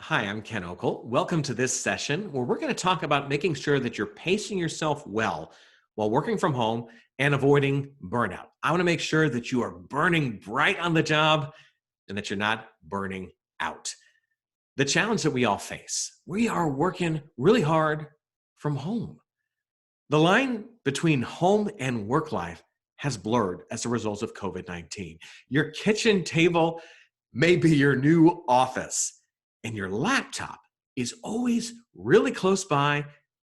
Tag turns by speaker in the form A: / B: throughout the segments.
A: Hi, I'm Ken Okel. Welcome to this session where we're going to talk about making sure that you're pacing yourself well while working from home and avoiding burnout. I want to make sure that you are burning bright on the job and that you're not burning out. The challenge that we all face, we are working really hard from home. The line between home and work life has blurred as a result of COVID-19. Your kitchen table may be your new office, and your laptop is always really close by,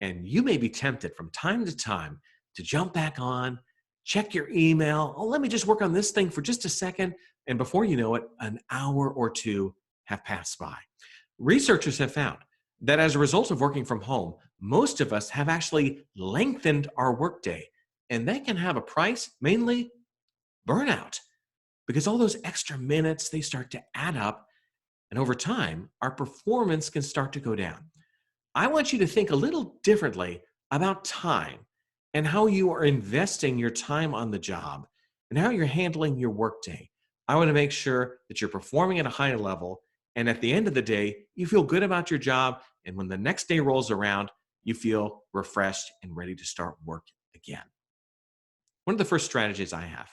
A: and you may be tempted from time to time to jump back on, check your email. Oh, let me just work on this thing for just a second. And before you know it, an hour or two have passed by. Researchers have found that as a result of working from home, most of us have actually lengthened our workday, and that can have a price, mainly burnout, because all those extra minutes, they start to add up, and over time, our performance can start to go down. I want you to think a little differently about time and how you are investing your time on the job and how you're handling your workday. I want to make sure that you're performing at a high level, and at the end of the day, you feel good about your job, and when the next day rolls around, you feel refreshed and ready to start work again. One of the first strategies I have,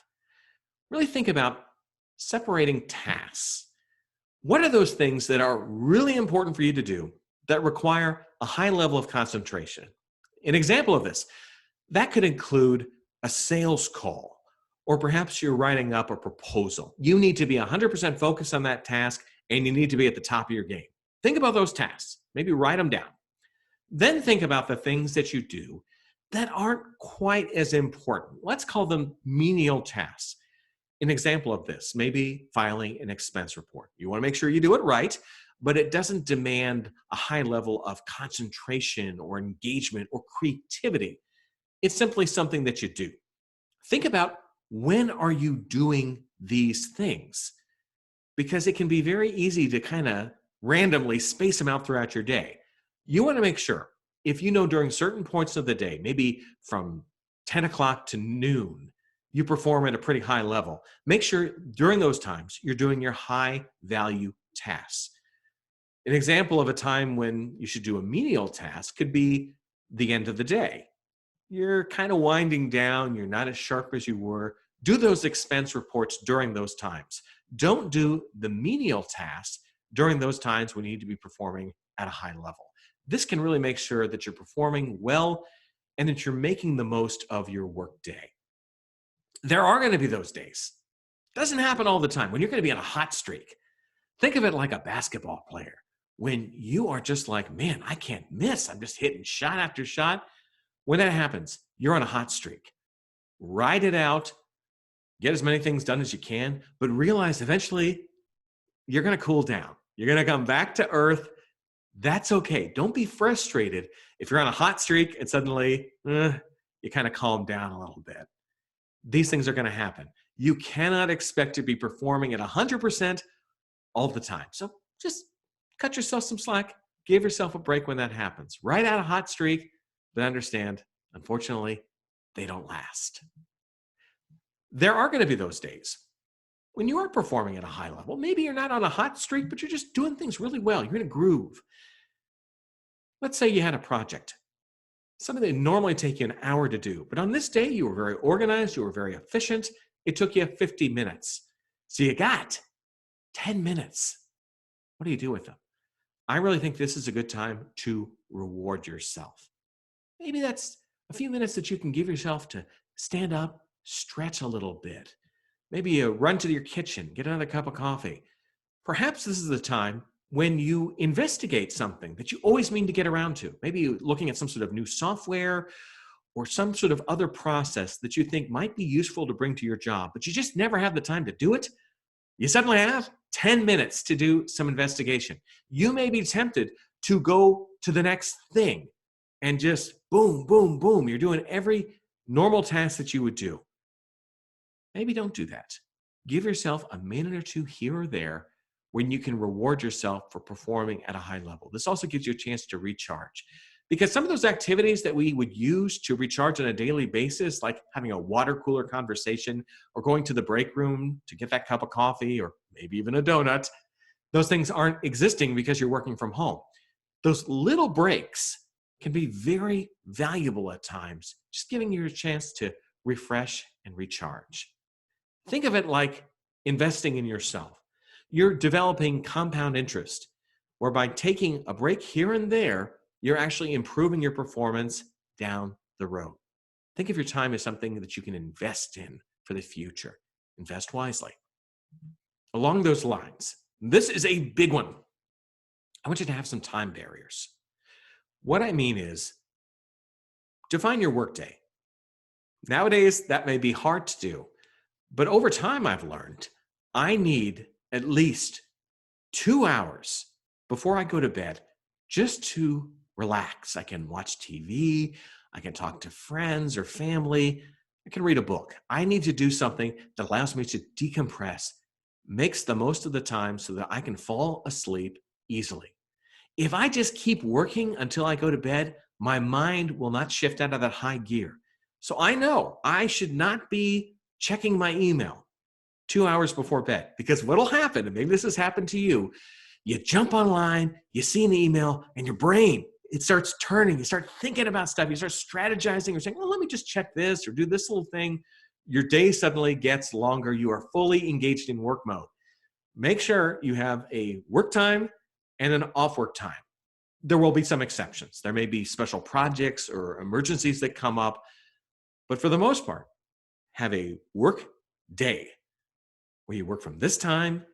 A: really think about separating tasks. What are those things that are really important for you to do that require a high level of concentration? An example of this, that could include a sales call, or perhaps you're writing up a proposal. You need to be 100% focused on that task, and you need to be at the top of your game. Think about those tasks. Maybe write them down. Then think about the things that you do that aren't quite as important. Let's call them menial tasks. An example of this, maybe filing an expense report. You want to make sure you do it right, but it doesn't demand a high level of concentration or engagement or creativity. It's simply something that you do. Think about, when are you doing these things? Because it can be very easy to kind of randomly space them out throughout your day. You want to make sure, if you know during certain points of the day, maybe from 10 o'clock to noon, you perform at a pretty high level. Make sure during those times you're doing your high value tasks. An example of a time when you should do a menial task could be the end of the day. You're kind of winding down, you're not as sharp as you were. Do those expense reports during those times. Don't do the menial tasks during those times when you need to be performing at a high level. This can really make sure that you're performing well and that you're making the most of your work day. There are going to be those days. Doesn't happen all the time. When you're going to be on a hot streak, think of it like a basketball player. When you are just like, man, I can't miss. I'm just hitting shot after shot. When that happens, you're on a hot streak. Ride it out. Get as many things done as you can, but realize eventually you're going to cool down. You're going to come back to earth. That's okay. Don't be frustrated if you're on a hot streak and suddenly you kind of calm down a little bit. These things are going to happen. You cannot expect to be performing at 100% all the time. So just cut yourself some slack. Give yourself a break when that happens. Ride out a hot streak, but understand, unfortunately, they don't last. There are going to be those days when you are performing at a high level. Maybe you're not on a hot streak, but you're just doing things really well. You're in a groove. Let's say you had a project, something that normally take you an hour to do. But on this day, you were very organized, you were very efficient. It took you 50 minutes. So you got 10 minutes. What do you do with them? I really think this is a good time to reward yourself. Maybe that's a few minutes that you can give yourself to stand up, stretch a little bit. Maybe you run to your kitchen, get another cup of coffee. Perhaps this is the time when you investigate something that you always mean to get around to. Maybe you're looking at some sort of new software or some sort of other process that you think might be useful to bring to your job, but you just never have the time to do it. You suddenly have 10 minutes to do some investigation. You may be tempted to go to the next thing and just boom, boom, boom. You're doing every normal task that you would do. Maybe don't do that. Give yourself a minute or two here or there when you can reward yourself for performing at a high level. This also gives you a chance to recharge. Because some of those activities that we would use to recharge on a daily basis, like having a water cooler conversation or going to the break room to get that cup of coffee or maybe even a donut, Those things aren't existing because you're working from home. Those little breaks can be very valuable at times, just giving you a chance to refresh and recharge. Think of it like investing in yourself. You're developing compound interest, where by taking a break here and there, you're actually improving your performance down the road. Think of your time as something that you can invest in for the future. Invest wisely. Along those lines, this is a big one. I want you to have some time barriers. What I mean is, define your workday. Nowadays, that may be hard to do, but over time, I've learned I need at least 2 hours before I go to bed just to relax. I can watch TV, I can talk to friends or family, I can read a book. I need to do something that allows me to decompress, makes the most of the time so that I can fall asleep easily. If I just keep working until I go to bed, my mind will not shift out of that high gear. So I know I should not be checking my email 2 hours before bed, because what'll happen, and maybe this has happened to you, you jump online, you see an email, and your brain, it starts turning. You start thinking about stuff. You start strategizing or saying, well, let me just check this or do this little thing. Your day suddenly gets longer. You are fully engaged in work mode. Make sure you have a work time and an off work time. There will be some exceptions. There may be special projects or emergencies that come up, but for the most part, have a work day where you work from this time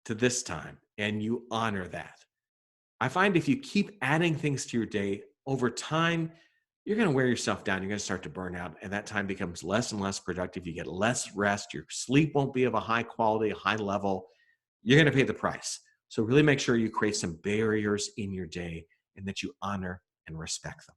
A: to this time and you honor that. I find if you keep adding things to your day over time, you're going to wear yourself down. You're going to start to burn out, and that time becomes less and less productive. You get less rest. Your sleep won't be of a high quality, a high level. You're going to pay the price. So really make sure you create some barriers in your day and that you honor and respect them.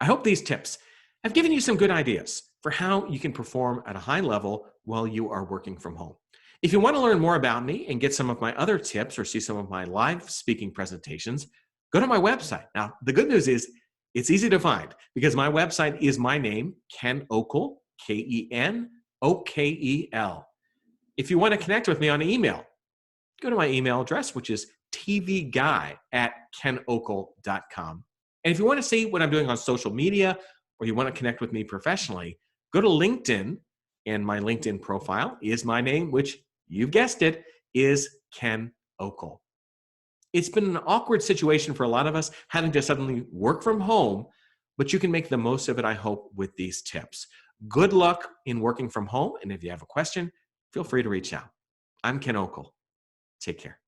A: I hope these tips have given you some good ideas for how you can perform at a high level while you are working from home. If you want to learn more about me and get some of my other tips or see some of my live speaking presentations, go to my website. Now, the good news is it's easy to find because my website is my name, Ken Okel, Kenokel. If you want to connect with me on email, go to my email address, which is tvguy@kenokel.com. And if you want to see what I'm doing on social media or you want to connect with me professionally, go to LinkedIn, and my LinkedIn profile is my name, which you've guessed it, is Ken Okel. It's been an awkward situation for a lot of us having to suddenly work from home, but you can make the most of it, I hope, with these tips. Good luck in working from home, and if you have a question, feel free to reach out. I'm Ken Okel. Take care.